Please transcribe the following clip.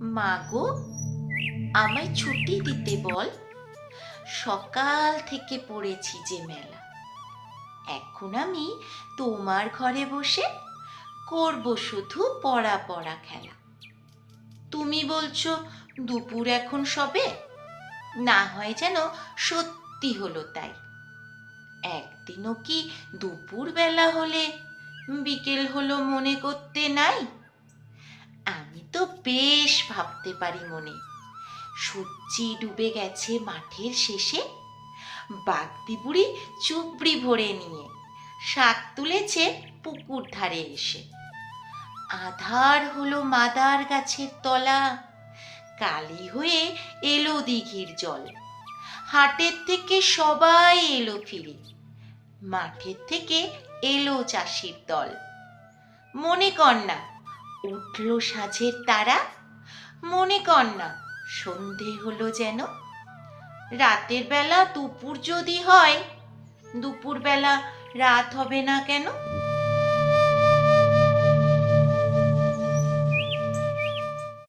মা গো, আমায় ছুটি দিতে বল। সকাল থেকে পড়েছি যে মেলা, এখন আমি তোমার ঘরে বসে করব শুধু পড়া পড়া খেলা। তুমি বলছো দুপুর এখন সবে, না হয় যেন সত্যি হলো তাই। একদিনও কি দুপুর বেলা হলে বিকেল হলো মনে করতে নাই? আমি তো বেশ ভাবতে পারি মনে, সূর্যি ডুবে গেছে মাঠের শেষে, বাগদি বুড়ি চুবড়ি ভরে নিয়ে শাক তুলেছে পুকুর ধারে এসে। আধার হলো মাদার গাছের তলা, কালি হয়ে এলো দিঘির জল। হাটের থেকে সবাই এলো ফিরে, মাঠের থেকে এলো চাষির দল। মনে কর না উঠল সাঁঝের তারা, মনে কর না সন্ধে হলো যেন। রাতের বেলা দুপুর যদি হয়, দুপুর বেলা রাত হবে না কেন?